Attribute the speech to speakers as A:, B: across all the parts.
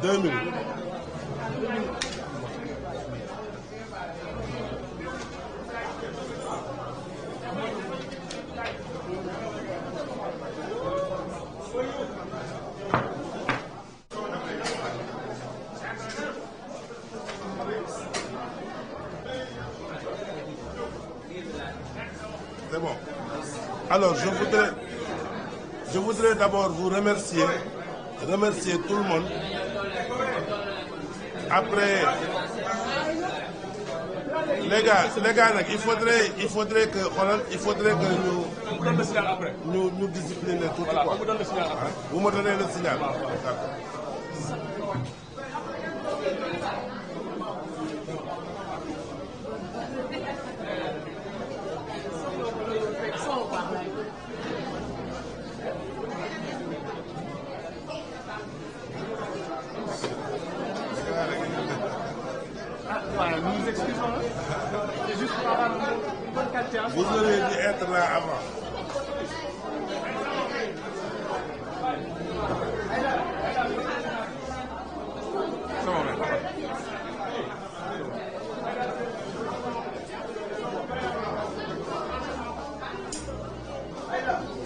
A: 2 minutes. C'est bon. Alors, je voudrais d'abord vous remercier tout le monde. Après, les gars, il faudrait que nous discipliner tout. Voilà, quoi. Vous me donnez le signal. D'accord.
B: Nous nous excusons. C'est juste pour avoir une bonne qualité.
A: Vous auriez dû être là avant.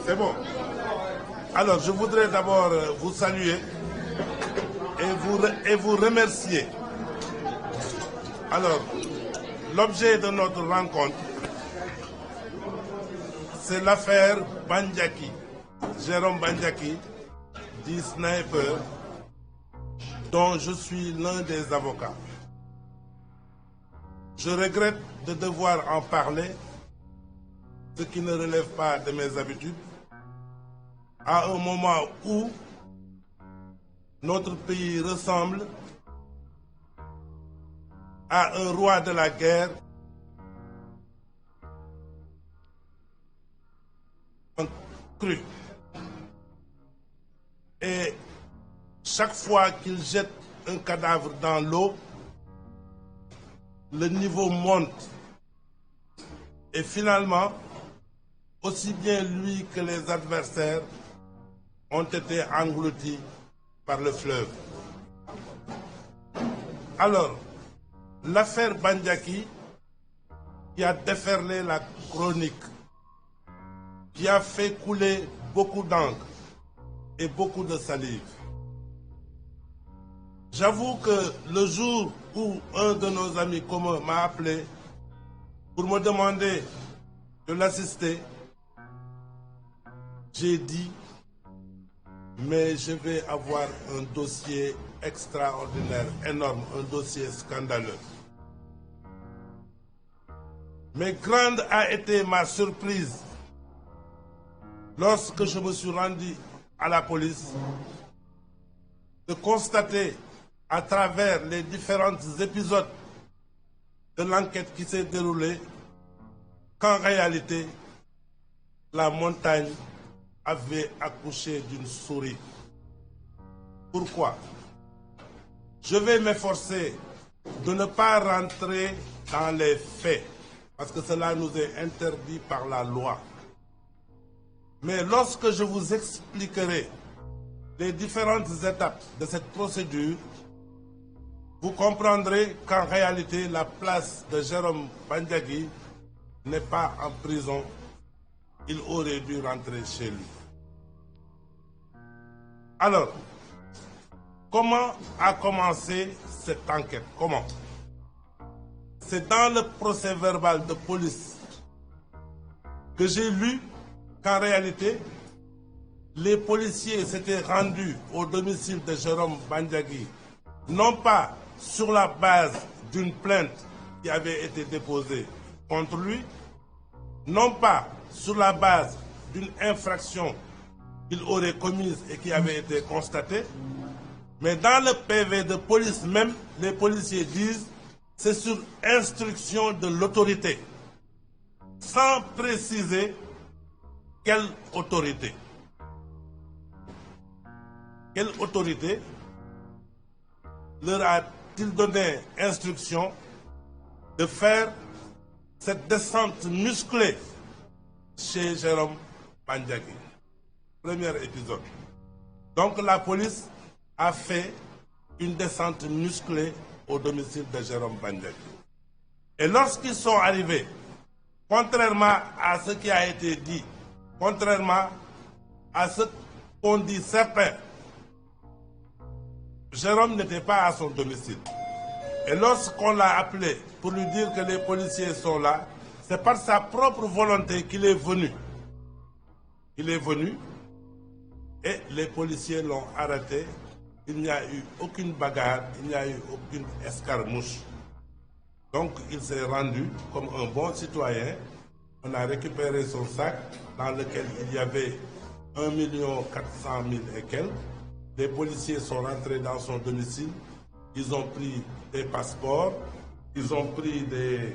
A: C'est bon. Alors, je voudrais d'abord vous saluer et vous remercier. Alors, l'objet de notre rencontre, c'est l'affaire Bandiaki, Jérôme Bandiaki, dit Sniper, dont je suis l'un des avocats. Je regrette de devoir en parler, ce qui ne relève pas de mes habitudes, à un moment où notre pays ressemble à un roi de la guerre cru. Et chaque fois qu'il jette un cadavre dans l'eau, le niveau monte. Et finalement, aussi bien lui que les adversaires ont été engloutis par le fleuve. Alors, l'affaire Bandiaki, qui a déferlé la chronique, qui a fait couler beaucoup d'encre et beaucoup de salive. J'avoue que le jour où un de nos amis communs m'a appelé pour me demander de l'assister, j'ai dit, mais je vais avoir un dossier extraordinaire, énorme, un dossier scandaleux. Mais grande a été ma surprise lorsque je me suis rendu à la police de constater à travers les différents épisodes de l'enquête qui s'est déroulée qu'en réalité, la montagne avait accouché d'une souris. Pourquoi? Je vais m'efforcer de ne pas rentrer dans les faits, parce que cela nous est interdit par la loi. Mais lorsque je vous expliquerai les différentes étapes de cette procédure, vous comprendrez qu'en réalité, la place de Jérôme Bandiaki n'est pas en prison. Il aurait dû rentrer chez lui. Alors, comment a commencé cette enquête? Comment? C'est dans le procès-verbal de police que j'ai lu qu'en réalité, les policiers s'étaient rendus au domicile de Jérôme Bandiaki, non pas sur la base d'une plainte qui avait été déposée contre lui, non pas sur la base d'une infraction qu'il aurait commise et qui avait été constatée, mais dans le PV de police même, les policiers disent c'est sur instruction de l'autorité, sans préciser quelle autorité. Quelle autorité leur a-t-il donné instruction de faire cette descente musclée chez Jérôme Bandiaki? Premier épisode. Donc la police a fait une descente musclée au domicile de Jérôme Bandiaky. Et lorsqu'ils sont arrivés, contrairement à ce qui a été dit, contrairement à ce qu'ont dit certains, Jérôme n'était pas à son domicile. Et lorsqu'on l'a appelé pour lui dire que les policiers sont là, c'est par sa propre volonté qu'il est venu. Il est venu et les policiers l'ont arrêté. Il n'y a eu aucune bagarre, il n'y a eu aucune escarmouche. Donc il s'est rendu comme un bon citoyen. On a récupéré son sac dans lequel il y avait 1 400 000 et quelques. Les policiers sont rentrés dans son domicile. Ils ont pris des passeports, ils ont pris des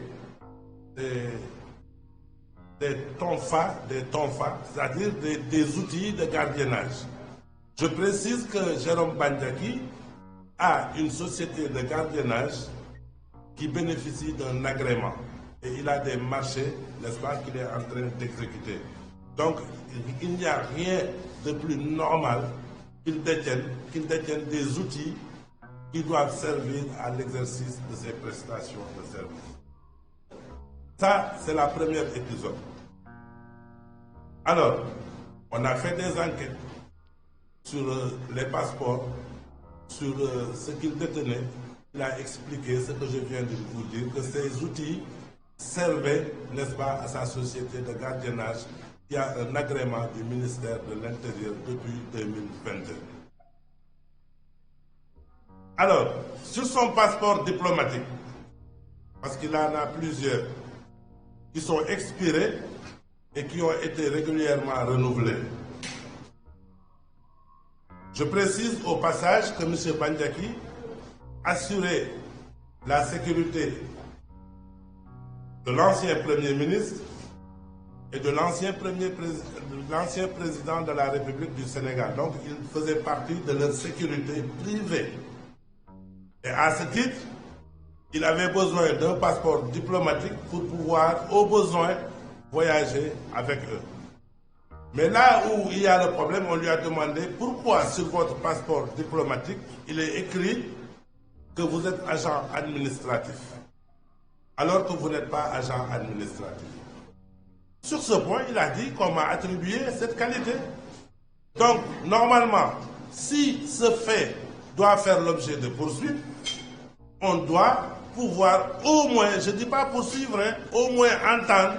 A: tonfas, c'est-à-dire des outils de gardiennage. Je précise que Jérôme Bandiaky a une société de gardiennage qui bénéficie d'un agrément. Et il a des marchés, n'est-ce pas, qu'il est en train d'exécuter. Donc, il n'y a rien de plus normal qu'il détienne des outils qui doivent servir à l'exercice de ses prestations de service. Ça, c'est la première épisode. Alors, on a fait des enquêtes sur les passeports, sur ce qu'il détenait. Il a expliqué ce que je viens de vous dire, que ces outils servaient, n'est-ce pas, à sa société de gardiennage qui a un agrément du ministère de l'Intérieur depuis 2022. Alors, sur son passeport diplomatique, parce qu'il en a plusieurs qui sont expirés et qui ont été régulièrement renouvelés. Je précise au passage que M. Bandiaky assurait la sécurité de l'ancien Premier ministre et de l'ancien président de la République du Sénégal. Donc, il faisait partie de leur sécurité privée. Et à ce titre, il avait besoin d'un passeport diplomatique pour pouvoir, au besoin, voyager avec eux. Mais là où il y a le problème, on lui a demandé pourquoi sur votre passeport diplomatique, il est écrit que vous êtes agent administratif, alors que vous n'êtes pas agent administratif. Sur ce point, il a dit qu'on m'a attribué cette qualité. Donc, normalement, si ce fait doit faire l'objet de poursuites, on doit pouvoir au moins, je ne dis pas poursuivre, au moins entendre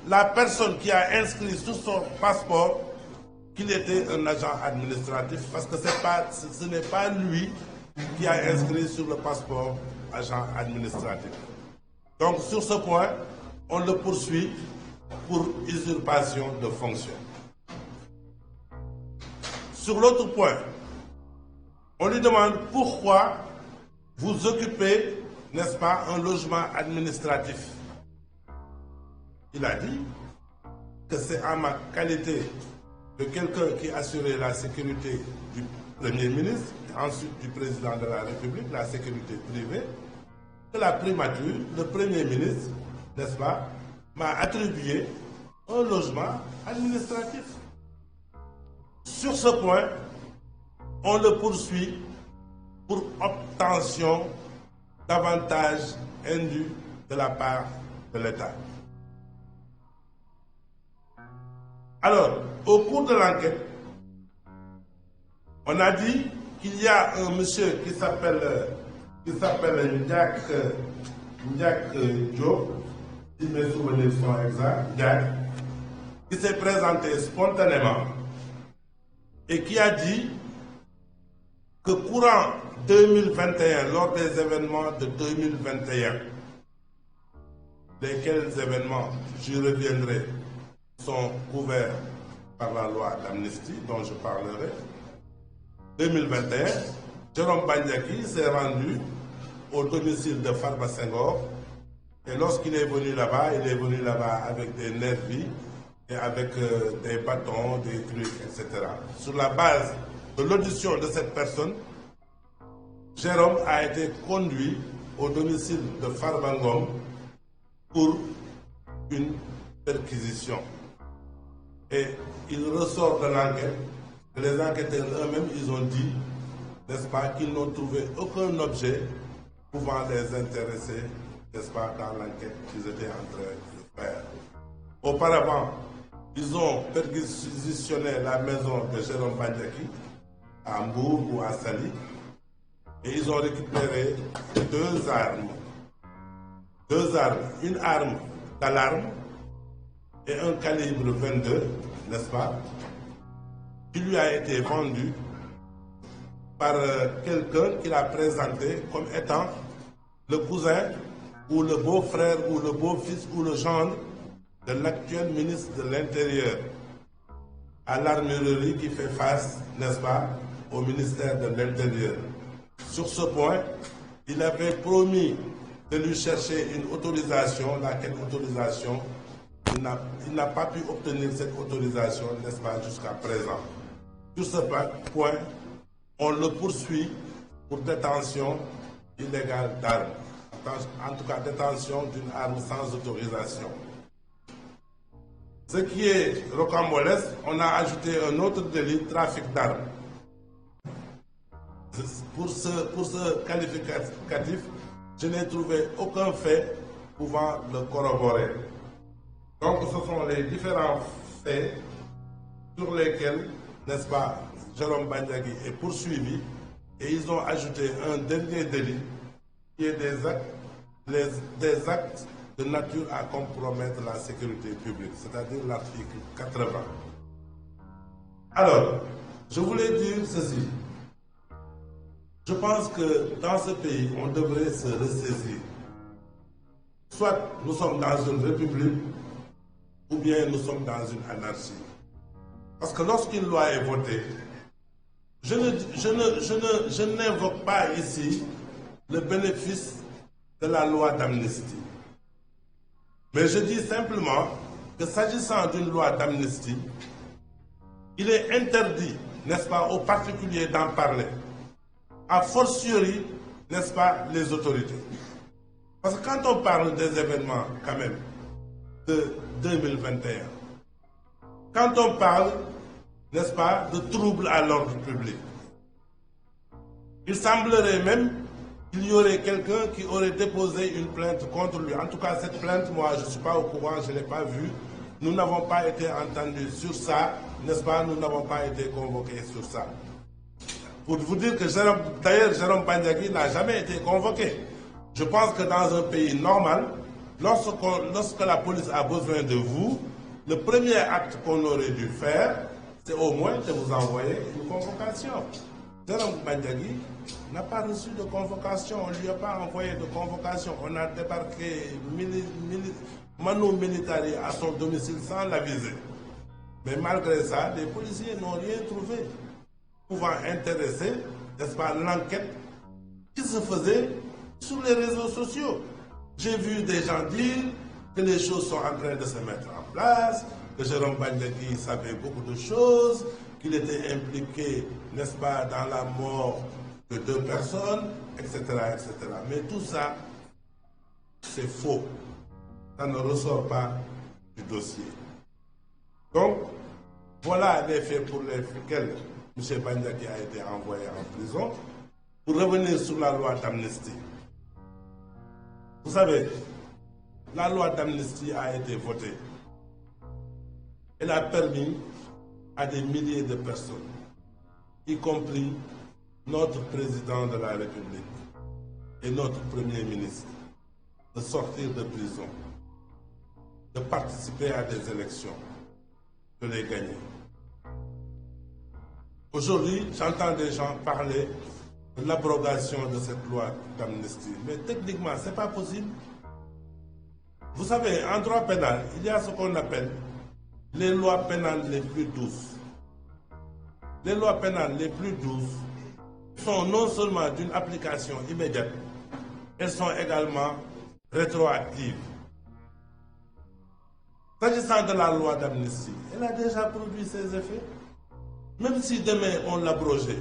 A: la personne qui a inscrit sur son passeport qu'il était un agent administratif, parce que ce n'est pas lui qui a inscrit sur le passeport agent administratif. Donc sur ce point, on le poursuit pour usurpation de fonction. Sur l'autre point, on lui demande pourquoi vous occupez, n'est-ce pas, un logement administratif. Il a dit que c'est en ma qualité de quelqu'un qui assurait la sécurité du Premier ministre, ensuite du Président de la République, la sécurité privée, que la primature, le Premier ministre, n'est-ce pas, m'a attribué un logement administratif. Sur ce point, on le poursuit pour obtention d'avantages indus de la part de l'État. Alors, au cours de l'enquête, on a dit qu'il y a un monsieur qui s'appelle Ndiak Diop, si mes souvenirs sont exacts, Ndiak, qui s'est présenté spontanément et qui a dit que courant 2021, lors des événements de 2021, lesquels événements, j'y reviendrai, sont couverts par la loi d'amnistie dont je parlerai. 2021, Jérôme Bandiaky s'est rendu au domicile de Farba Senghor et lorsqu'il est venu là-bas, il est venu là-bas avec des nervis et avec des bâtons, des trucs, etc. Sur la base de l'audition de cette personne, Jérôme a été conduit au domicile de Farba Ngom pour une perquisition. Et il ressort de l'enquête, les enquêteurs eux-mêmes, ils ont dit, n'est-ce pas, qu'ils n'ont trouvé aucun objet pouvant les intéresser, n'est-ce pas, dans l'enquête qu'ils étaient en train de faire. Auparavant, ils ont perquisitionné la maison de Jérôme Bandiaki à Mbour ou à Saly et ils ont récupéré deux armes, une arme d'alarme et un calibre 22, n'est-ce pas, qui lui a été vendu par quelqu'un qui l'a présenté comme étant le cousin ou le beau-frère ou le beau-fils ou le gendre de l'actuel ministre de l'Intérieur à l'armurerie qui fait face, n'est-ce pas, au ministère de l'Intérieur. Sur ce point, il avait promis de lui chercher une autorisation, laquelle autorisation, il n'a pas pu obtenir cette autorisation, n'est-ce pas, jusqu'à présent. Sur ce point, on le poursuit pour détention illégale d'armes. En tout cas, détention d'une arme sans autorisation. Ce qui est rocambolesque, on a ajouté un autre délit, trafic d'armes. Pour ce qualificatif, je n'ai trouvé aucun fait pouvant le corroborer. Donc ce sont les différents faits sur lesquels, n'est-ce pas, Jérôme Bandiaki est poursuivi et ils ont ajouté un dernier délit qui est des actes de nature à compromettre la sécurité publique, c'est-à-dire l'article 80. Alors, je voulais dire ceci. Je pense que dans ce pays, on devrait se ressaisir. Soit nous sommes dans une république, ou bien nous sommes dans une anarchie. Parce que lorsqu'une loi est votée, je n'invoque pas ici le bénéfice de la loi d'amnistie. Mais je dis simplement que s'agissant d'une loi d'amnistie, il est interdit, n'est-ce pas, aux particuliers d'en parler. A fortiori, n'est-ce pas, les autorités. Parce que quand on parle des événements, quand même, de 2021, quand on parle, n'est-ce pas, de troubles à l'ordre public, il semblerait même qu'il y aurait quelqu'un qui aurait déposé une plainte contre lui. En tout cas, cette plainte, moi, je ne suis pas au courant, je ne l'ai pas vue. Nous n'avons pas été entendus sur ça, n'est-ce pas, nous n'avons pas été convoqués sur ça. Pour vous dire que d'ailleurs, Jérôme Bandiaki n'a jamais été convoqué. Je pense que dans un pays normal, lorsque la police a besoin de vous, le premier acte qu'on aurait dû faire, c'est au moins de vous envoyer une convocation. Jérôme Bandiaki n'a pas reçu de convocation, on ne lui a pas envoyé de convocation. On a débarqué manu militari à son domicile sans l'aviser. Mais malgré ça, les policiers n'ont rien trouvé pouvant intéresser, n'est-ce pas, l'enquête qui se faisait sur les réseaux sociaux. J'ai vu des gens dire que les choses sont en train de se mettre en place, que Jérôme Bandiaki savait beaucoup de choses, qu'il était impliqué, n'est-ce pas, dans la mort de 2 personnes, etc., etc. Mais tout ça, c'est faux. Ça ne ressort pas du dossier. Donc, voilà les faits pour lesquels M. Bandiaki a été envoyé en prison. Pour revenir sur la loi d'amnistie. Vous savez, la loi d'amnistie a été votée. Elle a permis à des milliers de personnes, y compris notre président de la République et notre Premier ministre, de sortir de prison, de participer à des élections, de les gagner. Aujourd'hui, j'entends des gens parler de l'abrogation de cette loi d'amnistie. Mais techniquement, ce n'est pas possible. Vous savez, en droit pénal, il y a ce qu'on appelle les lois pénales les plus douces. Les lois pénales les plus douces sont non seulement d'une application immédiate, elles sont également rétroactives. S'agissant de la loi d'amnistie, elle a déjà produit ses effets. Même si demain on l'abrogeait,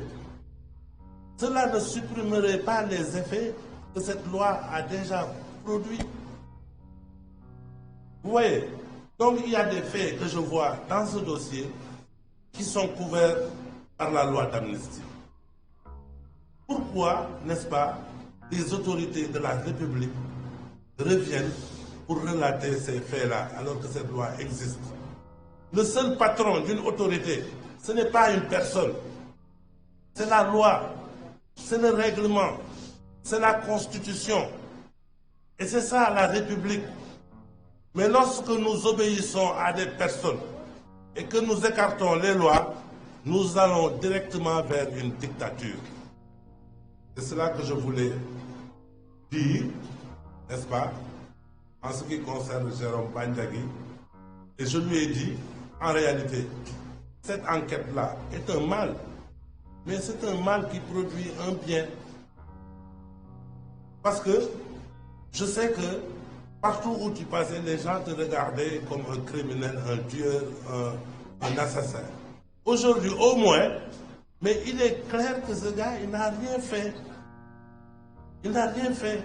A: cela ne supprimerait pas les effets que cette loi a déjà produits. Vous voyez, donc il y a des faits que je vois dans ce dossier qui sont couverts par la loi d'amnistie. pourquoi, n'est-ce pas, les autorités de la République reviennent pour relater ces faits-là alors que cette loi existe? Le seul patron d'une autorité, ce n'est pas une personne, c'est la loi, c'est le règlement, c'est la constitution. Et c'est ça la République. Mais lorsque nous obéissons à des personnes et que nous écartons les lois, nous allons directement vers une dictature. C'est cela que je voulais dire, n'est-ce pas, en ce qui concerne Jérôme Bandiagui. Et je lui ai dit, en réalité, cette enquête-là est un mal, mais c'est un mal qui produit un bien. Parce que je sais que partout où tu passais, les gens te regardaient comme un criminel, un tueur, un assassin. Aujourd'hui, au moins, mais il est clair que ce gars, il n'a rien fait. Il n'a rien fait.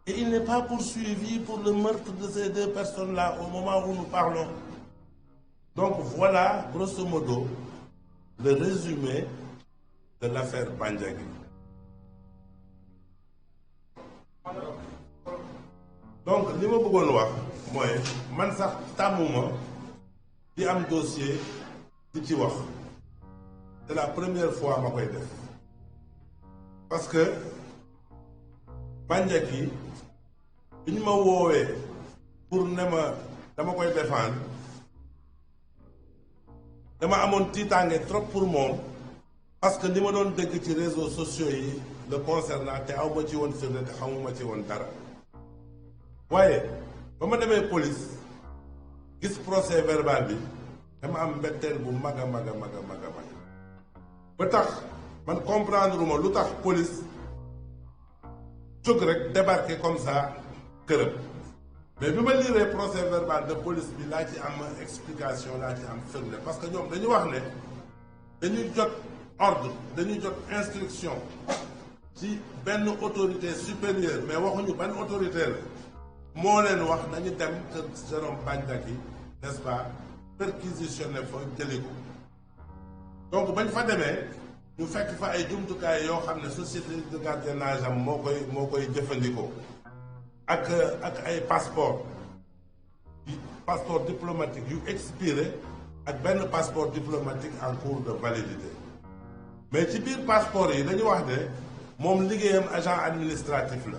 A: Et il n'est pas poursuivi pour le meurtre de ces deux personnes-là au moment où nous parlons. Donc voilà, grosso modo, le résumé de l'affaire Bandiagui. Donc li ma bëggoon wax mooy man sax tàmmuma di am dossier di ci wax. C'est la première fois ma koy def parce que Bandiagui bi ñu ma woowee pour ne ma dama koy défendre dama amoon tiitaange trop pour moom parce que li ma doon dégg ci réseaux sociaux yi le concernant te aw ma ci woon firnde te xamuma ci woon dara. waaye ba ma demee police gis procès verbal bi dama am mbetteel bu mag a mag a mag a mag a mag ba tax man comprendre uma lu tax police jóg rek débarquer comme ça këram mais bi ma liiree procès verbal de police bi laa ci am explication laa ci am firnde parce que ñoom dañu wax ne dañuy jot ordre dañuy jot instruction ci benn autorité supérieure mais waxuñu ban autorité la moo leen wax nañu dem kër Jérôme Bandiagui n'est-ce pas perquisitionné fa jëli ko donc bañ fa demee ñu fekk fa ay jumtukaay yoo xam ne société de gardiennage am moo koy jëfandikoo ak ay passeport diplomatique yu expiré ak benn passeport diplomatique en cours de validité mais ci biir passeport yi dañu wax ne moom liggéeyam agent administratif la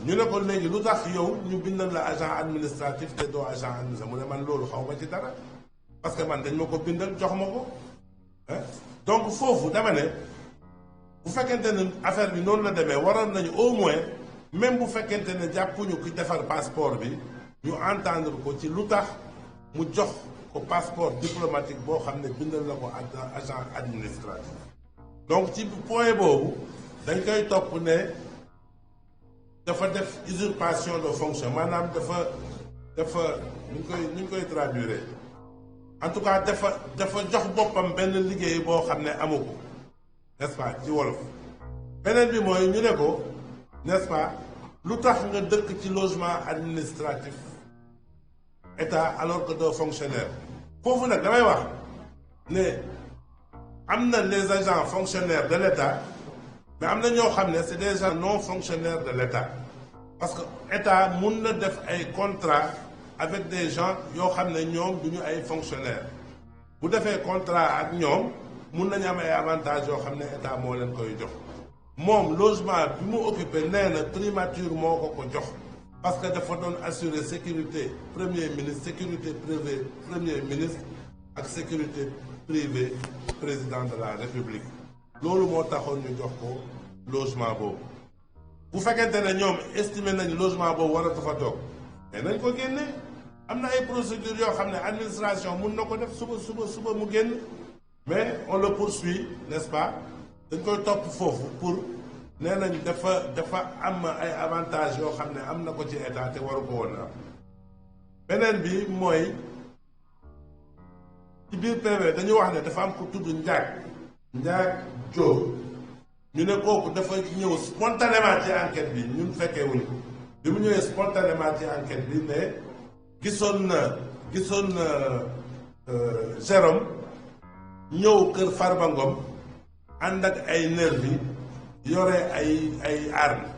A: ñu ne ko léegi lu tax yow ñu bindal la agent administratif te doo agent administratif mu ne man loolu xaw ma ci dara parce que man dañ ma ko bindal jox ma ko donc foofu dama ne bu fekkente ne affaire bi noonu la demee waroon nañu au moins même bu fekkente ne jàppuñu ki defar passeport bi ñu entendre ko ci lu tax mu jox ko passeport diplomatique boo xam ne bindal la ko agent administratif donc ci point boobu dañ koy topp ne dafa def usurpation de fonction maanaam dafa ñu koy traduire en tout cas dafa jox boppam benn liggéey boo xam ne amu ko n'est-ce pas ci wolof beneen bi mooy ñu ne ko n'est-ce pas lu tax nga dëkk ci logement administratif état alors que doo fonctionnaire foofu nag damay wax ne am na les agents fonctionnaires de l'état mais am na ñoo xam ne c'est des gens non fonctionnaires de l'état parce que état mun na def ay contrat avec des gens yoo xam ne ñoom du ñu ay fonctionnaires bu defee contrat ak ñoom mun nañu am ay avantages yoo xam ne état moo leen koy jox moom logement bi mu occupé nee na primature moo ko jox parce que dafa doon assurer sécurité premier ministre sécurité privée premier ministre ak sécurité privée président de la république loolu moo taxoon ñu jox ko logement boobu bu fekkente ne ñoom estimé nañ logement boobu waratu fa toog mais nañ ko génne am na ay procédures yoo xam ne administration mun na ko def suba mu génn mais on le poursuit n'est-ce pas dañ koy topp foofu pour nee nañ dafa am ay avantages yoo xam ne am na ko ci état te waru ko woon am beneen bi mooy ci biir PV dañu wax ne dafa am ko tudd Ndiak Diop ñu ne kooku dafa ñëw spontanément ci enquête bi ñun fekkee wuñ ko bi mu ñëwee spontanément ci enquête bi ne gisoon na Jérôme ñëw kër Farba Ngom ànd ak ay nervi yore ay armes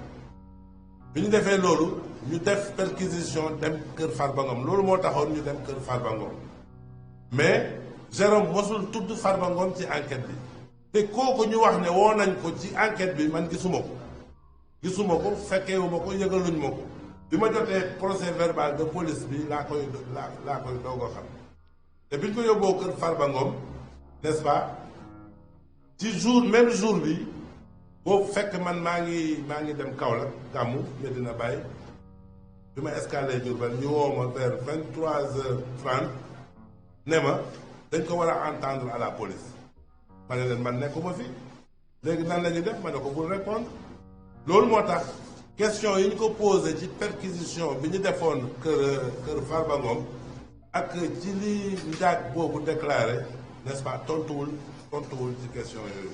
A: bi ñu defee loolu ñu def perquisition dem kër Farba Ngom loolu moo taxoon ñu dem kër Farba Ngom mais Jérôme mosul tudd Farba Ngom ci enquête bi te kooku ñu wax ne woo nañ ko ci enquête bi man gisuma ko fekkeewuma ko yëgaluñ ma ko bi ma jotee procès verbal de police bi laa koy doog a xam te biñ ko yóbboo kër Farba Ngom n'est-ce pas ci même jour bi boobu fekk man maa ngi dem Kaolack gàmmu Medina Baye bi ma escalé Diourbel ñu woo ma vers 23h30 ne ma dañ ko war a entendre à la police ma ne leen man nekkuma fi léegi nan la ñuy def ma ne ko bul répondre loolu moo tax question yi ñu ko posé ci perquisition bi ñu defoon kër Farba Ngom ak ci li njaag boobu déclaré n'est-ce pas tontuwul ci question yooyu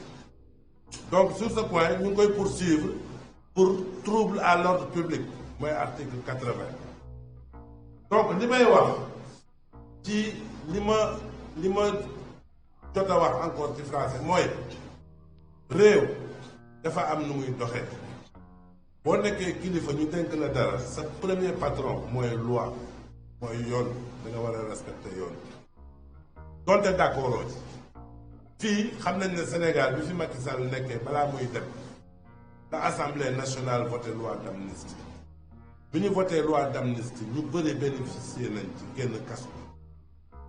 A: donc sur ce point ñu ngi koy poursuivre pour trouble à l'ordre public mooy article 80 donc li may wax ci li ma jot a wax encore ci français mooy réew dafa am nu muy doxee boo nekkee kilifa ñu dénk la dara sa premier patron mooy loi mooy yoon da nga war a respecter yoon donte d'accord ci fii xam nañ ne Sénégal bi fi Macky Sall nekkee balaa muy dem la Assemblée nationale voté loi d'amnistie bi ñu voté loi d'amnistie ñu bëri bénéficier nañ ci génn kaso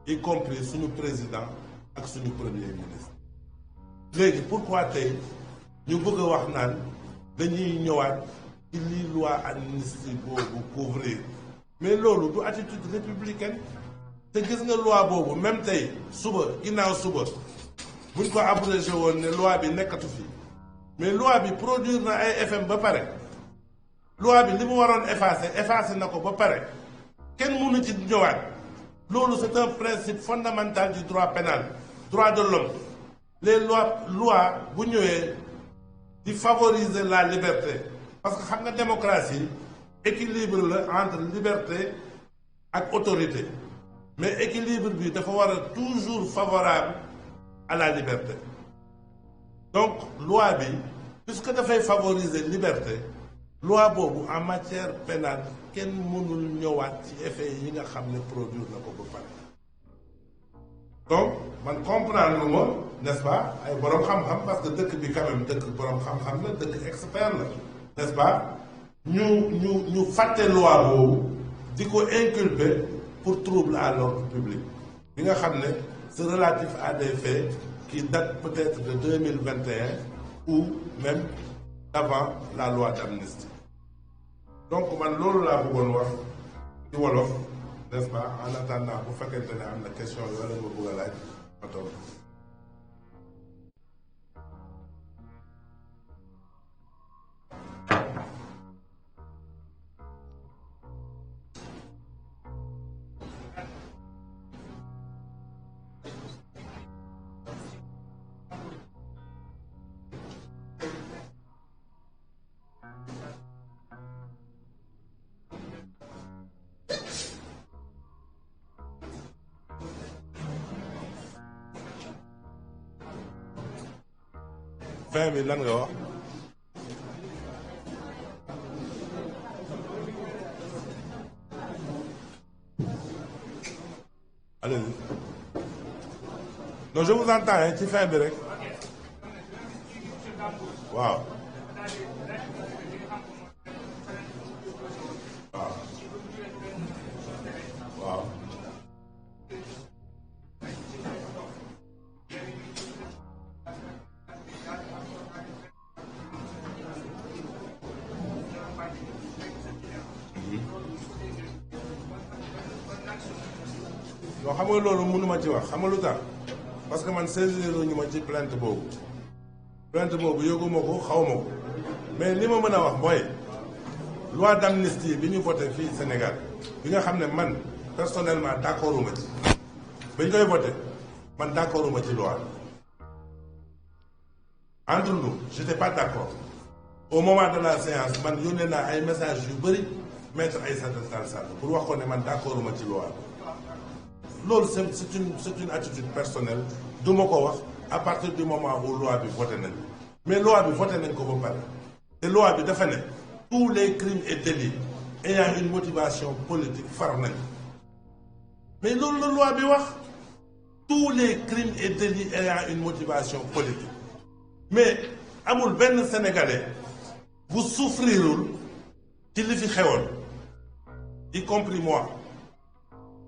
A: y compris suñu président ak suñu premier ministre léegi pourquoi tey ñu bëgg a wax naan dañuy ñëwaat ci lii loi amnistie boobu couvrir mais loolu du attitude républicaine te gis nga loi boobu même tey suba ginnaaw suba buñ ko abrégé woon ne loi bi nekkatu fi mais loi bi produire na ay FM ba pare loi bi li mu waroon effacé na ko ba pare kenn mënu ci ñëwaat loolu c'est un principe fondamental du droit pénal droit de l'homme les lois bu ñëwee di favoriser la liberté parce que xam nga démocratie équilibre la entre liberté ak autorité mais équilibre bi dafa war a toujours favorable à la liberté donc loi bi puisque dafay favoriser liberté loi boobu en matière pénale kenn mënul ñëwaat ci effet yi nga xam ne produire na ko ba pare donc man comprendre ma n'est-ce pas ay borom xam-xam parce que dëkk bi quand même dëkk borom xam-xam la dëkk expert la n'est-ce pas ñu fàtte loi boobu di ko inculper pour trouble à l'ordre public bi nga xam ne c'est relatif à des faits qui datent peut-être de 2021 ou même avant la loi d'amnistie donc man loolu laa bëggoon wax ci wolof n'est-ce pas en attendant bu fekkente ne am na question yoo la ma bëgg a laaj ma toog. fin bi lan nga wax allez-y non je vous entends ci fin bi rek waaw waaw non xam nga loolu mënuma ci wax xam nga lu tax parce que man saisir ñu ma ci plainte boobu yëguma ko xaw ma ko mais li ma mën a wax mooy loi d'amnistie bi ñu voté fii Sénégal bi nga xam ne man personnellement d'accorduma ci ba ñu koy voté man d'accorduma ci loi entre nous j'étais pas d'accord au moment de la séance man yónnee naa ay messages yu bëri maître Aïssata Tall Sall pour wax ko ne man d'accorduma ci loi loolu c'est une attitude personnelle du ma ko wax à partir du moment où loi bi voté nañ mais loi bi voté nañ ko ba pare te loi bi dafa ne tous les crimes et délits ayant une motivation politique far nañ mais loolu la loi bi wax tous les crimes et délits ayant une motivation politique mais amul benn sénégalais bu souffrirul ci li fi xewoon y compris moi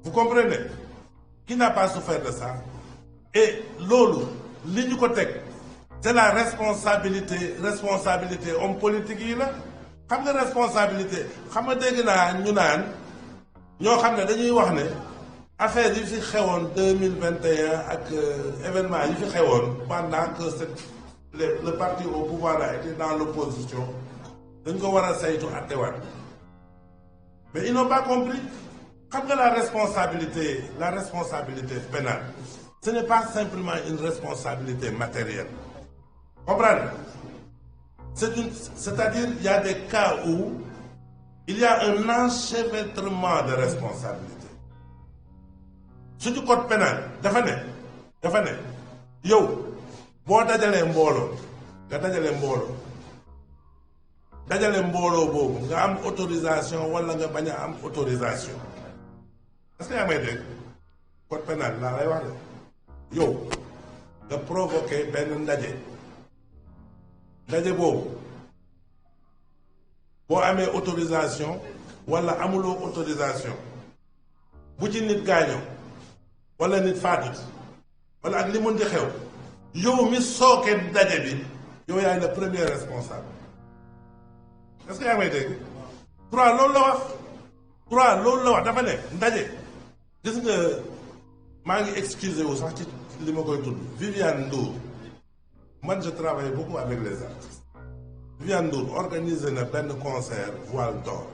A: vous comprenez qui n'a pas souffert de ça et loolu li ñu ko teg c'est la responsabilité homme politique yi la xam nga responsabilité xam nga dégg naa ñu naan ñoo xam ne dañuy wax ne affaire yi fi xewoon 2021 ak événement yi fi xewoon pendant que le parti au pouvoir a été dans l'opposition dañ ko war a saytu attewaat mais ils n'ont pas compris xam nga la responsabilité pénale ce n'est pas simplement une responsabilité matérielle comprenez c'est-à-dire il y a des cas où il y a un enchevêtrement de responsabilité suñu code pénal dafa ne yow boo dajalee mbooloo boobu nga am autorisation wala nga bañ a am autorisation est-ce que yaa may dégg code pénal laa lay wax de yow nga provoqué benn ndaje boobu boo amee autorisation wala amuloo autorisation bu ci nit gaañoo wala nit faatu wala ak li mën di xew yow mi sooke ndaje bi yow yaay le premier responsable est-ce que yaa may dégg droit loolu la wax dafa ne ndaje gis nga maa ngi excusé wu sax ci li ma koy tudd Viviane Ndour man je travaille beaucoup avec les artistes Viviane Ndour organisé na benn concert voile d'or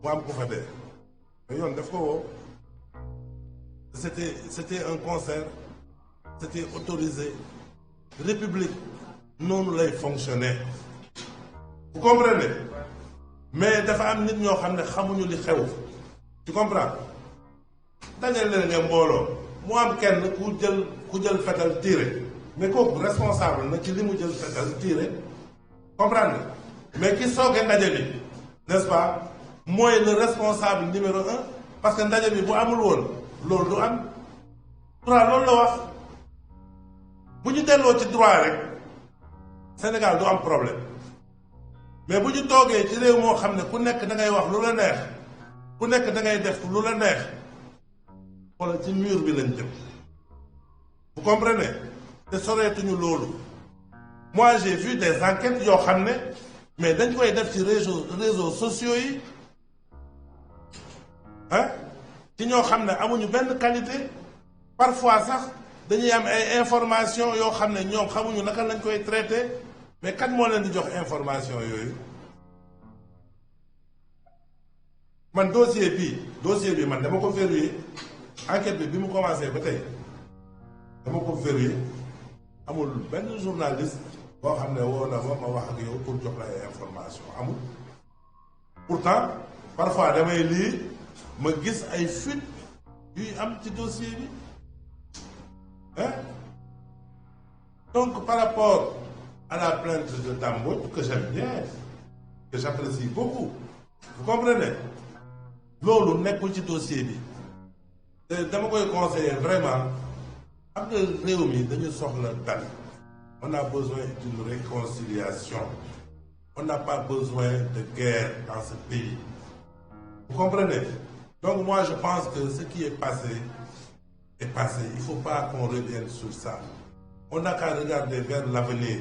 A: mu am ko fa dee mais yoon daf ko woo c'était un concert c'était autorisé république noonu lay fonctionner vous comprenez mais dafa am nit ñoo xam ne xamuñu li xew tu comprends dajale leen nga mbooloo mu am kenn ku jël fetal tiré mais kooku responsable na ci li mu jël fetal tiré comprendre mais ki sooke ndaje bi n'est-ce pas mooy le responsable numéro 1 parce que ndaje bi bu amul woon loolu du am droit loolu la wax bu ñu delloo ci droit rek Sénégal du am problème mais bu ñu toogee ci réew moo xam ne ku nekk da ngay wax lu la neex ku nekk da ngay def lu la neex wala ci mur bi lañ jëm vous comprenez te soreetuñu loolu moi j'ai vu des enquêtes yoo xam ne mais dañ koy def ci réseaux sociaux yi ci ñoo xam ne amuñu benn qualité parfois sax dañuy am ay information yoo xam ne ñoom xamuñu naka lañ koy traité mais kan moo leen di jox information yooyu man dossier bi man dama ko verrouillé enquête bi mu commencé ba tey dama ko verrouillé amul benn journaliste boo xam ne woo na ma wax ak yow pour jox la ay information amul pourtant parfois damay lire ma gis ay fuite yuy am ci dossier bi donc par rapport à la plainte de Dame Mbodj que j'aime bien que j'apprécie beaucoup vous comprenez loolu nekkul ci dossier bi te dama koy conseiller vraiment am nga réew mi dañu soxla dal on a besoin d'une réconciliation on n'a pas besoin de guerre dans ce pays vous comprenez donc moi je pense que ce qui est passé il ne faut pas qu'on revienne sur ça on n'a qu'à regarder vers l'avenir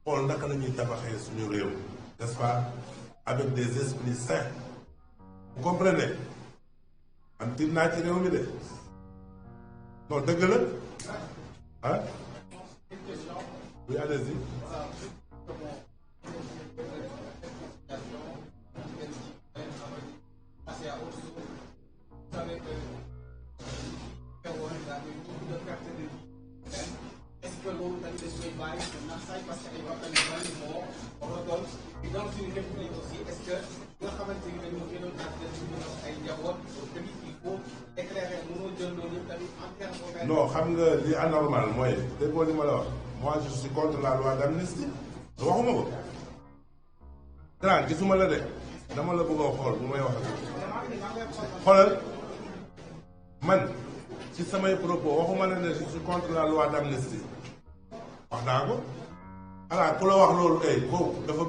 A: xool naka la ñuy tabaxee suñu réew n'est-ce pas avec des esprits sains vous comprenez man tiit naa ci réew mi de non dëgg la ah oui allez-y non xam nga li anormal mooy déggoo li ma la wax moi je suis contre la loi d'amnistie waxuma ko grand gisuma la de dama la bëgg a xool bu may wax xoolal man ci samay propos waxuma la ne je suis contre la loi d'amnistie wax naa ko xanaa ku la wax loolu kay kooku dafa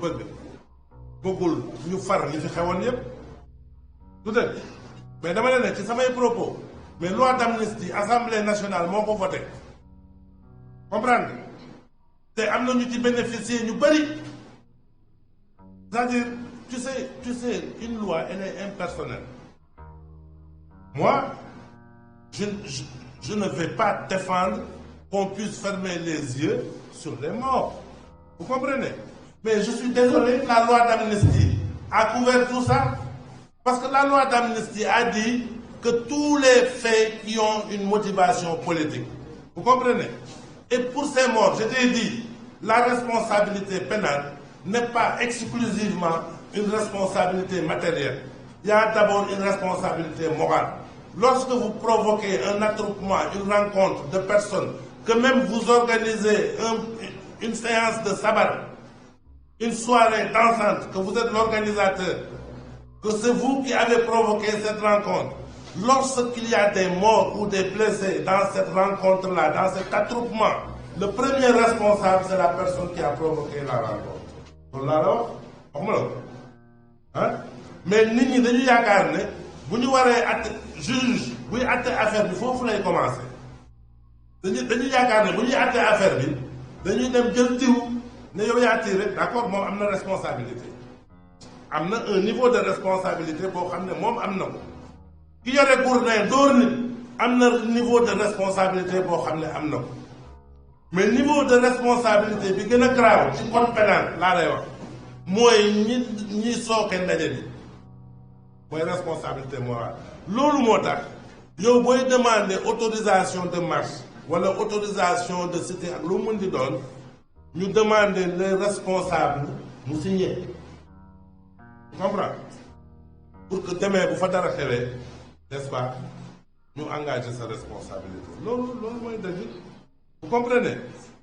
A: bëggul ñu far li fi xewoon yépp du dëgg mais dama ne ci samay propos mais loi d'amnistie assemblée nationale moo ko voté comprendre te am na ñu ci bénéficier ñu bëri c'est-à-dire tu sais une loi elle est impersonnelle moi je ne vais pas défendre qu'on puisse fermer les yeux sur les morts vous comprenez mais je suis désolé la loi d'amnistie a couvert tout ça parce que la loi d'amnistie a dit que tous les faits qui ont une motivation politique vous comprenez et pour ces morts je t'ai dit la responsabilité pénale n'est pas exclusivement une responsabilité matérielle il y a d'abord une responsabilité morale lorsque vous provoquez un attroupement une rencontre de personnes que même vous organisez une séance de sabbat une soirée dansante que vous êtes l'organisateur que c'est vous qui avez provoqué cette rencontre lorsqu'il y a des morts ou des blessés dans cette rencontre-là, dans cet attroupement, le premier responsable, c'est la personne qui a provoqué la rencontre. Donc là, hein? Mais nit ñi dañu yaakaar ne bu ñu waree atte juge buy atte affaire bi foofu lay commencer dañu yaakaar ne bu ñuy atte affaire bi dañuy dem jël diw ne yow yaa tiré d'accord moom am na responsabilité am na un niveau de responsabilité boo xam ne moom am na ko ki yore gourdin dóor nit am na niveau de responsabilité boo xam ne am na ko mais niveau de responsabilité bi gën a grave ci code pénal laa lay wax mooy ñi sooke ndaje bi mooy responsabilité morale loolu moo tax yow booy demander autorisation de marche wala autorisation de cité ak lu mën di doon ñu demander les responsables mu signer comprends pour que demee bu fa dara xewee n'est-ce pas ñu engager sa responsabilité loolu mooy dëgg vous comprenez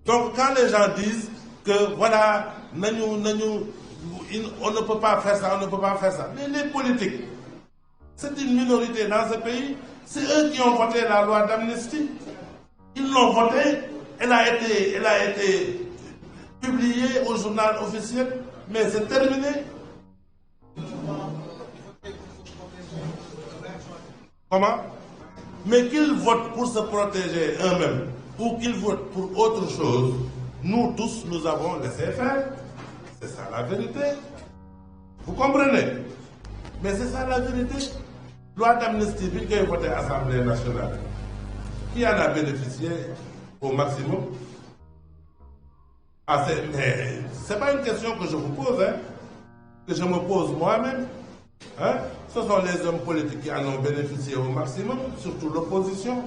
A: donc quand les gens disent que voilà on ne peut pas faire ça mais les politiques c'est une minorité dans ce pays c'est eux qui ont voté la loi d'amnistie ils l'ont votée elle a été publiée au journal officiel mais c'est terminé. Comment? Mais qu'ils votent pour se protéger eux-mêmes ou qu'ils votent pour autre chose, nous tous, nous avons laissé faire. C'est ça la vérité. Vous comprenez? Mais c'est ça la vérité. Loi d'amnistie, puis qu'il y a voté à l'Assemblée nationale, qui en a bénéficié au maximum? Ah, mais c'est pas une question que je vous pose, hein, que je me pose moi-même. Hein? Ce sont les hommes politiques qui en ont bénéficié au maximum, surtout l'opposition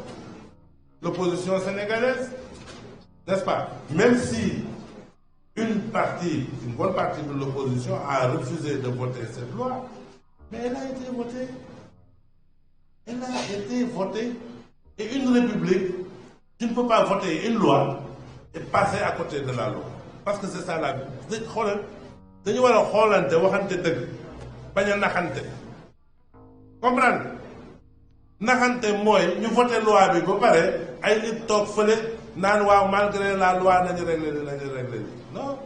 A: sénégalaise, n'est-ce pas? Même si une bonne partie de l'opposition a refusé de voter cette loi, mais elle a été votée. Elle a été votée. Et une république, tu ne peux pas voter une loi et passer à côté de la loi. Parce que c'est ça la vie. Dañu war a xoolante waxante dëgg bañ a naxante comprendre naxante mooy ñu voté loi bi ba pare ay nit toog fële naan waaw malgré la loi nañu régler non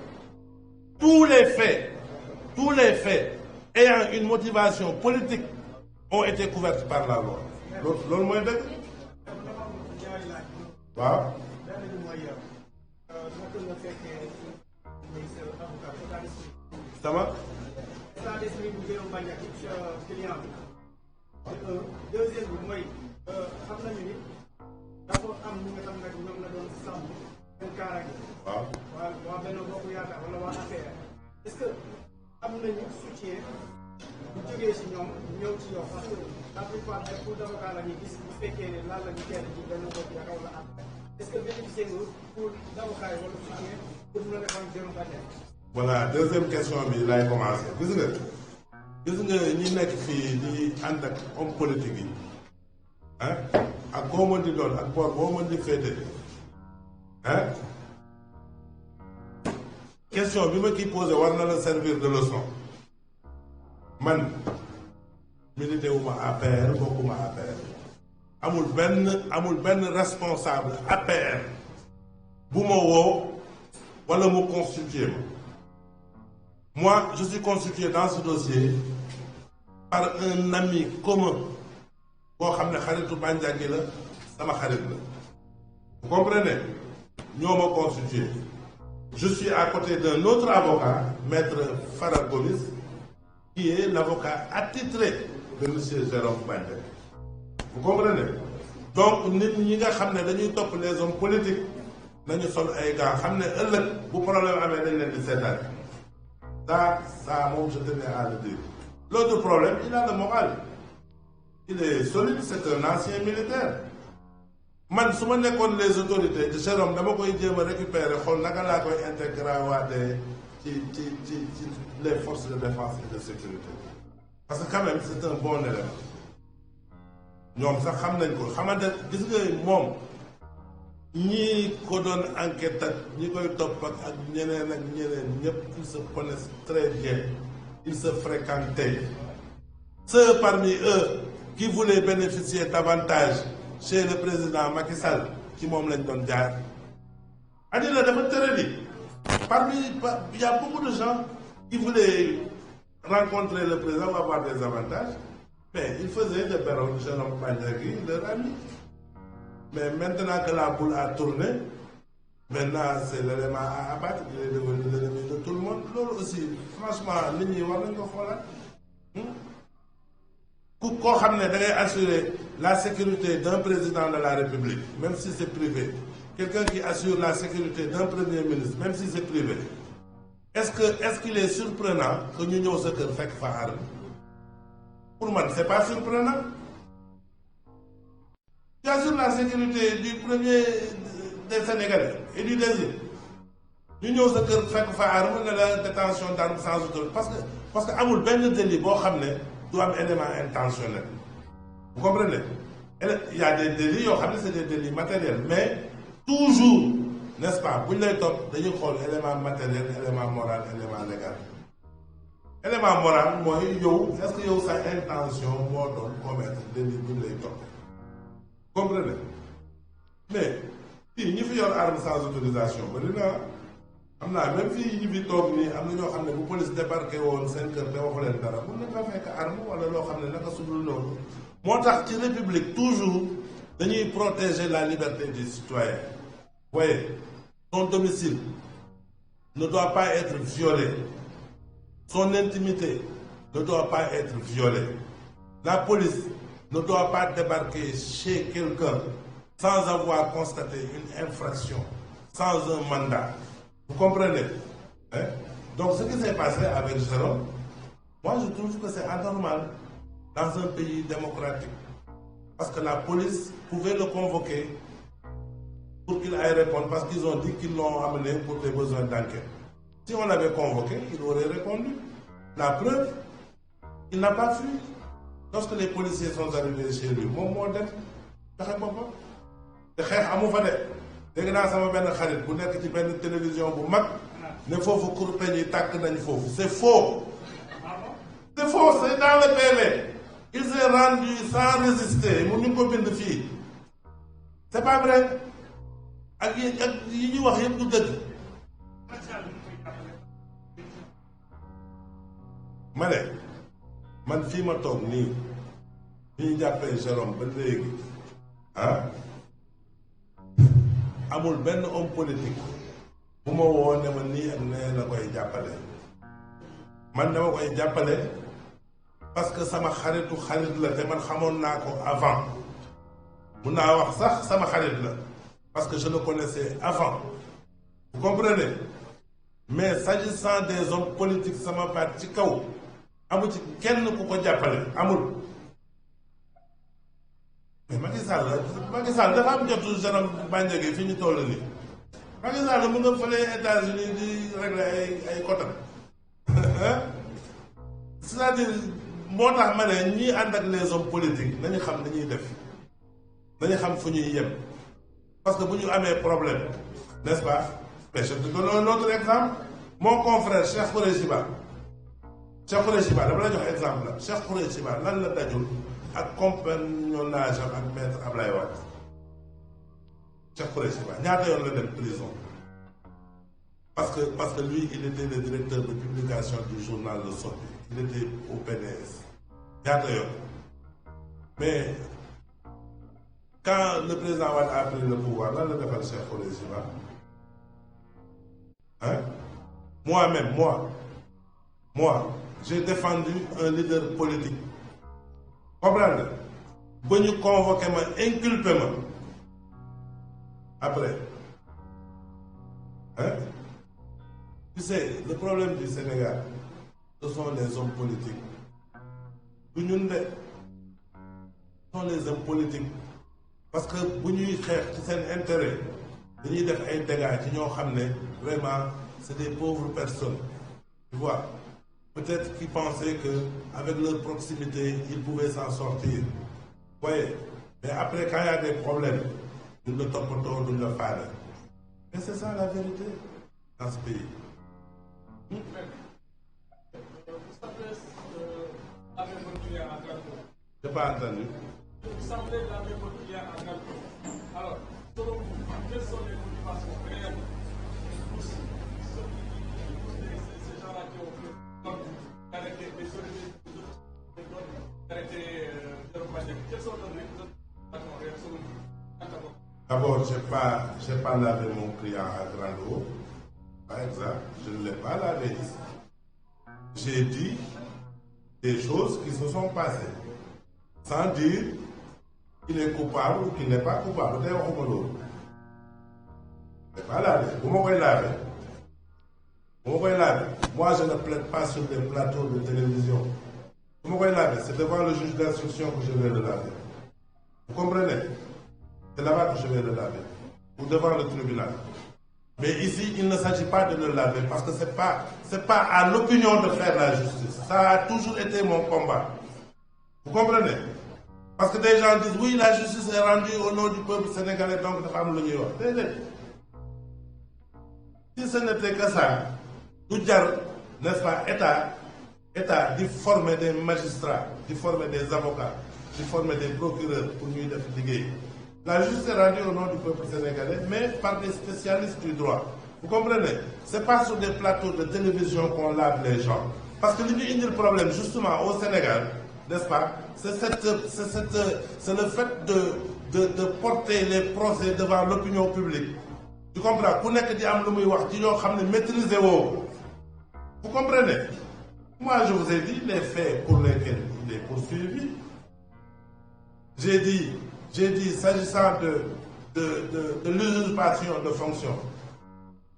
A: tous les faits ayant une motivation politique ont été couverts par la loi loolu mooy dëgg waaw. Sama.
B: état d'esprit bu gën a bañ a client bi. deuxième bi mooy xam nañu ni dafa am ñi nga xam ne ñoom la doon sàmm seen kaaraange.
A: waaw
B: waa Benno Bokk Yaakaar wala waa APR est-ce que am nañu soutien bu jógee si ñoom ñëw ci yow parce que la plupart des cours d'avocat la ñuy gis bu fekkee ne laal la ñu kenn ci Benno Bokk Yaakaar wala APR est-ce que bénéficier nga pour d'avocat yi wala soutien pour mën a defal jëru bànneex.
A: Voilà deuxième question bi lay commencé gis nga ñi nekk fii di ànd ak homme politique yi ah ak koo mën di doon ak boor boo mën di féete ah question bi ma kii posé war na la servir de leçon man milité wu ma APR bokkuma APR amul benn responsable APR bu ma woo wala mu constitué ma. Moi, je suis constitué dans ce dossier par un ami commun boo xam ne xaritu Bandiaky la sama xarit la. Vous comprenez? ñoo ma constitué. Je suis à côté d'un autre avocat, maître Farah Gomis, qui est l'avocat attitré de M. Jérôme Bandiaky. Vous comprenez? Donc nit ñi nga xam ne dañuy topp les hommes politiques nañu sol ay gars xam ne ëllëg bu problème amee dañ leen di seetaan. Ça, moi, je tenais à le dire. L'autre problème, il a le moral. Il est solide, c'est un ancien militaire. Man, su ma nekkoon les autorités de Jérôme dama koy jéem a récupérer xool naka laa koy intégrer waatee ci les forces de défense et de sécurité. Parce que quand même, c'est un bon élément. ñoom sax xam nañ ko xamante gis nga moom ñii ko doon enquête ak ñi koy topp ak ñeneen ñëpp ils se connaissent très bien, ils se fréquentaient. Ceux parmi eux qui voulaient bénéficier davantage chez le président Macky Sall ci moom lañ doon jaar. Adila dafa tërali il y a beaucoup de gens qui voulaient rencontrer le président ou avoir des avantages, mais ils faisaient de Jérôme Bandiaky leur ami. Mais maintenant que la boule a tourné, maintenant c'est l'élément à abattre, il est devenu l'ennemi de tout le monde. Loolu aussi franchement nit ñi war nañ ko xoolaat. Koo xam ne da ngay assurer la sécurité d'un président de la République, même si c'est privé. Quelqu'un qui assure la sécurité d'un premier ministre, même si c'est privé. Est-ce qu'il est surprenant que ñu ñëw sa kër fekk fa arme? Pour moi, c'est pas surprenant. Tu assures la sécurité du premier des Sénégalais et du deuxième. ñu ñëw sa kër fekk fa arme ne la détention d'armes sans autorité parce que amul benn délit boo xam ne du am élément intentionnel. Vous comprenez? Il y a des délits yoo xam ne c'est des délits matériels, mais toujours, n'est-ce pas, bu ñu lay topp dañuy xool élément matériel, élément moral, élément légal. Élément moral mooy yow est-ce que yow sa intention moo doon commettre délit bu ñu lay topp. Comprenez? Mais fii ñi fi yor arme sans autorisation bari na am naa même fii ñi fi toog nii am na ñoo xam ne bu police débarqué woon seen kër te waxu leen dara mun nañ fa fekk arme wala loo xam ne naka sudul noonu. moo tax ci république toujours dañuy protéger la liberté des citoyens. Voyez, son domicile ne doit pas être violé. Son intimité ne doit pas être violée. La police ne doit pas débarquer chez quelqu'un sans avoir constaté une infraction, sans un mandat. Vous comprenez? Hein? Donc ce qui s'est passé avec Jérôme, moi je trouve que c'est anormal dans un pays démocratique. Parce que la police pouvait le convoquer pour qu'il aille répondre, parce qu'ils ont dit qu'ils l'ont amené pour des besoins d'enquête. Si on l'avait convoqué, il aurait répondu. La preuve, il n'a pas fui. Lorsque les policiers sont arrivés chez lui, moom moo def fexe boppam te xeex amu fa de. Dégg naa sama benn xarit bu nekk ci benn télévision bu mag ne foofu kurpeñ yi tàkk nañ foofu. C'est faux. C'est faux, c'est dans le PV. Il s'est rendu sans résister mu ñu ko bind fii. C'est pas vrai. ak yi ñuy wax yëpp du dëgg. ma ne man fii ma toog nii fi ñu jàppee Jérôme ba léegi amul benn homme politique bu ma woo ne ma nii ak nee la koy jàppale. man dama koy jàppale parce que sama xaritu xarit la te man xamoon naa ko avant. mun naa wax sax sama xarit la parce que je le connaissais avant. Vous comprenez? Mais s'agissant des hommes politiques sama baat ci kaw amu ci kenn ku ko jàppale amul. mais Macky Sall dafa am jotu Jérôme Bandiaky fi ñu toll nii. Macky Sall mu nga fële États-Unis di régler ay quota. C'est-à-dire moo tax ma ne ñii ànd ak les hommes politiques nañu xam nañuy def nañu xam fu ñuy yem parce que bu ñu amee problème n'est-ce pas? Mais je te donne un autre exemple. mon confrère Cheikh Khoureyssi Ba dama la jox exemple la Cheikh Khoureyssi Ba lan la dajul ak compagnonnage ak maître Ablaye Wade Cheikh Khoureyssi Ba ñaata yoon la dem prison parce que lui il était le directeur de publication du journal Le Soleil, il était au PDS ñaata yoon. Mais quand le président Wade a pris le pouvoir lan la defal Cheikh Khoureyssi Ba hein? Moi-même j'ai défendu un leader politique comprendre ba ñu convoqué ma inculpé ma après hein? Tu sais le problème du Sénégal ce sont les hommes politiques du ñun de ce sont les hommes politiques parce que bu ñuy xeex ci seen intérêt dañuy def ay dégâts ci ñoo xam ne vraiment c'est des pauvres personnes tu vois peut-être qu'ils pensaient que avec leur proximité ils pouvaient s'en sortir voyez mais après quand il y a des problèmes duñ la toppatoo duñ la faale mais c'est ça la vérité dans ce pays. J'ai pas entendu.
B: Vous semblez l'avez motivé à Galto. Alors, selon vous, quelles sont les motivations réelles qui poussent ces gens-là qui ont fait d'arrêter des solidités, d'arrêter de repartir? Quelles sont les motivations réelles selon vous?
A: D'abord, j'ai pas lavé mon client à grande eau. Par exemple, je ne l'ai pas lavé ici. J'ai dit des choses qui se sont passées. Sans dire qu'il est coupable ou qu'il n'est pas coupable. Je ne pas lavé. Vous m'avez lavé. Moi, je ne plaide pas sur des plateaux de télévision. Vous m'avez lavé. C'est devant le juge d'instruction que je vais le laver. Vous comprenez? C'est là-bas que je vais le laver. Ou devant le tribunal. Mais ici, il ne s'agit pas de le laver parce que c'est pas à l'opinion de faire la justice. Ça a toujours été mon combat. Vous comprenez? Parce que des gens disent oui, la justice est rendue au nom du peuple sénégalais, donc de femmes le New si ce n'était que ça, nous n'est-ce pas, État d'y former des magistrats, d'y former des avocats, d'y former des procureurs pour nous défendre. La justice est rendue au nom du peuple sénégalais, mais par des spécialistes du droit. Vous comprenez? C'est pas sur des plateaux de télévision qu'on lave les gens. Parce que le problème, justement, au Sénégal, n'est-ce pas? C'est le fait de porter les procès devant l'opinion publique. Tu comprends? Vous comprenez? Moi, je vous ai dit les faits pour lesquels il est poursuivi. J'ai dit, s'agissant de l'usurpation de fonction,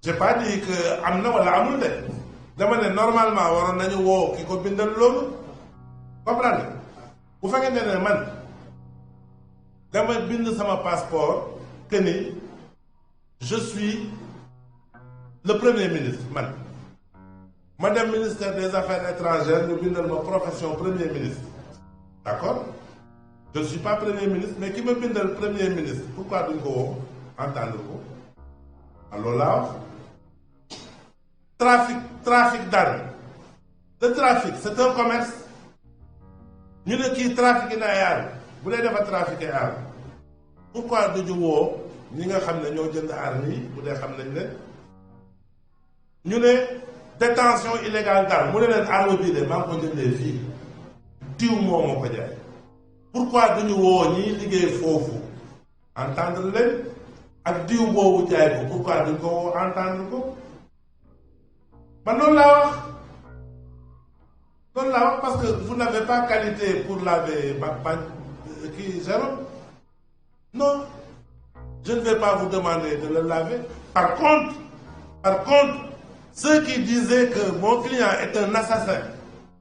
A: je n'ai pas dit que amna wala amul de. Dama ne normalement waroon nañu woo ki ko bindal loolu. Comprendre? Bu fekkee ne man dama bind sama passeport que ni je suis le premier ministre man. Madame ministère des Affaires étrangères ñu bindal ma profession premier ministre. D'accord? Je ne suis pas premier ministre, mais qui me bindal le premier ministre? Pourquoi duñ ko woo entendre ko? Alors là, trafic d'armes. Le trafic, c'est un commerce. Nous ne qui trafiquent des armes. Vous n'avez pas trafiqué armes. Pourquoi duñu woo ñi nga xam ne ñoo jënd armes yi bu dee xam nañ leen ñu ne détention illégale d'armes mu ne leen arme bii de maa ngi ko jëndee fii diw moo ma ko jaay. Pourquoi duñu woo ñiy liggéey foofu entendre leen ak diw boobu jaay ko pourquoi duñ ko woo entendre ko man loolu laa wax parce que vous n'avez pas qualité pour laver kii Jérôme. Non, je ne vais pas vous demander de le laver. Par contre, ceux qui disaient que mon client est un assassin,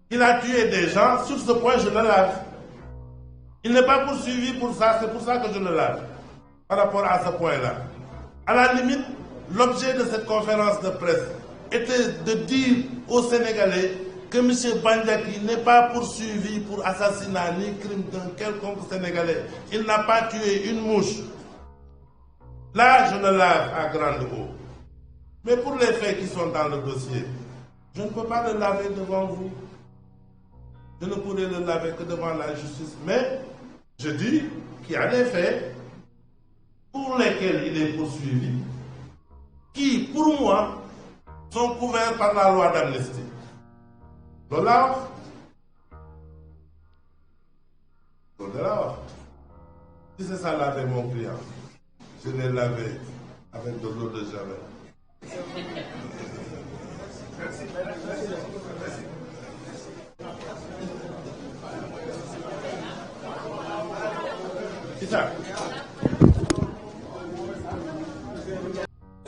A: qu'il a tué des gens, sur ce point, je le lave. Il n'est pas poursuivi pour ça, c'est pour ça que je le lave. Par rapport à ce point-là. À la limite, l'objet de cette conférence de presse était de dire aux Sénégalais que M. Bandiaki n'est pas poursuivi pour assassinat ni crime d'un quelconque Sénégalais. Il n'a pas tué une mouche. Là, je le lave à grande eau. Mais pour les faits qui sont dans le dossier, je ne peux pas le laver devant vous. Je ne pourrai le laver que devant la justice. Mais je dis qu'il y a des faits pour lesquels il est poursuivi, qui, pour moi, sont couverts par la loi d'amnistie. Dollar. Si c'est ça laver mon client, je l'ai lavé avec de l'eau de javel. C'est ça.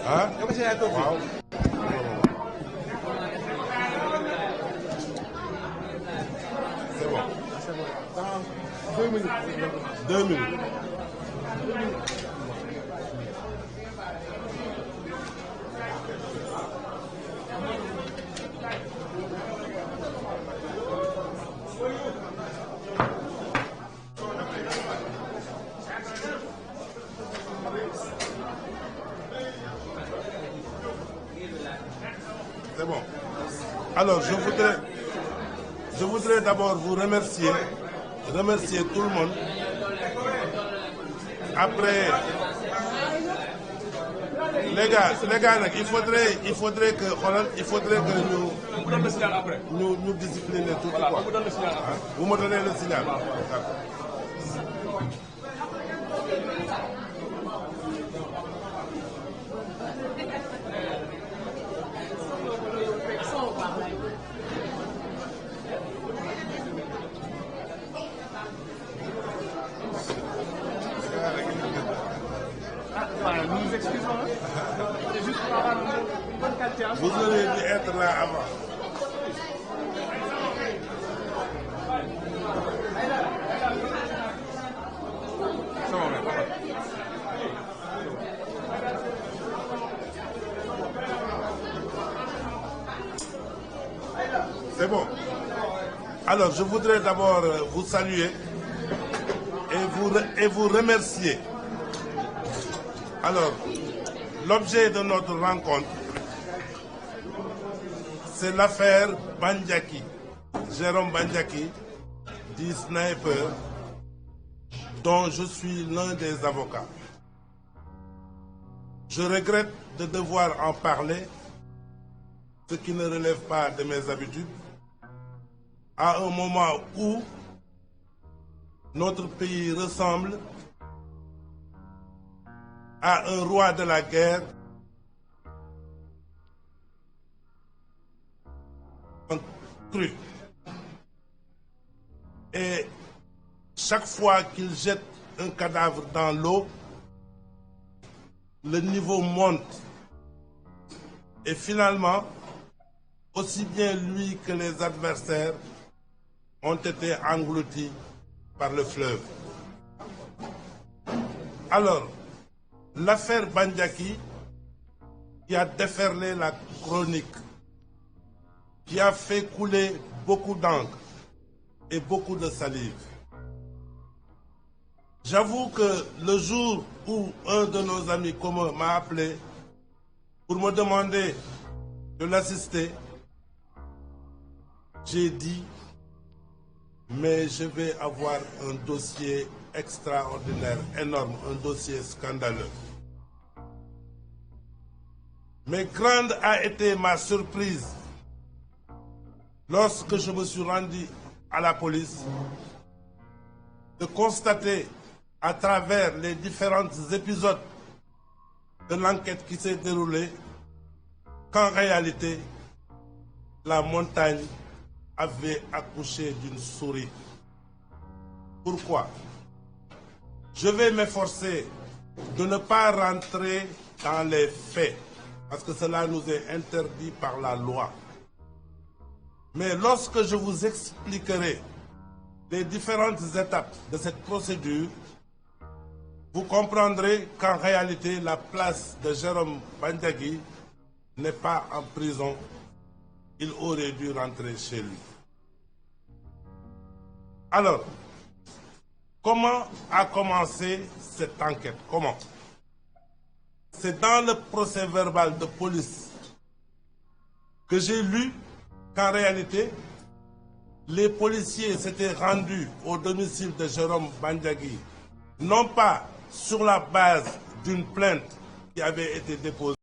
A: Hein? Wow. C'est bon.
B: 2 minutes.
A: 2 minutes. C'est bon. Alors, je voudrais d'abord vous remercier tout le monde. Après, les gars, il faudrait que nous discipliner tout. Voilà, quoi. Vous me donnez le signal.
B: Nous nous excusons. C'est juste pour avoir une bonne qualité.
A: Vous auriez dû être là avant. C'est bon. Alors, je voudrais d'abord vous saluer et vous remercier. Alors, l'objet de notre rencontre, c'est l'affaire Bandiaki, Jérôme Bandiaki, dit Sniper, dont je suis l'un des avocats. Je regrette de devoir en parler, ce qui ne relève pas de mes habitudes, à un moment où notre pays ressemble à un roi de la guerre cru. Et chaque fois qu'il jette un cadavre dans l'eau, le niveau monte. Et finalement, aussi bien lui que les adversaires ont été engloutis par le fleuve. Alors, l'affaire Bandiaki, qui a déferlé la chronique, qui a fait couler beaucoup d'encre et beaucoup de salive. J'avoue que le jour où un de nos amis communs m'a appelé pour me demander de l'assister, j'ai dit, mais je vais avoir un dossier extraordinaire, énorme, un dossier scandaleux. Mais grande a été ma surprise lorsque je me suis rendu à la police de constater à travers les différents épisodes de l'enquête qui s'est déroulée qu'en réalité, la montagne avait accouché d'une souris. Pourquoi? Je vais m'efforcer de ne pas rentrer dans les faits, parce que cela nous est interdit par la loi. Mais lorsque je vous expliquerai les différentes étapes de cette procédure, vous comprendrez qu'en réalité, la place de Jérôme Bandiaki n'est pas en prison. Il aurait dû rentrer chez lui. Alors, comment a commencé cette enquête? Comment? C'est dans le procès-verbal de police que j'ai lu qu'en réalité, les policiers s'étaient rendus au domicile de Jérôme Bandiagui, non pas sur la base d'une plainte qui avait été déposée,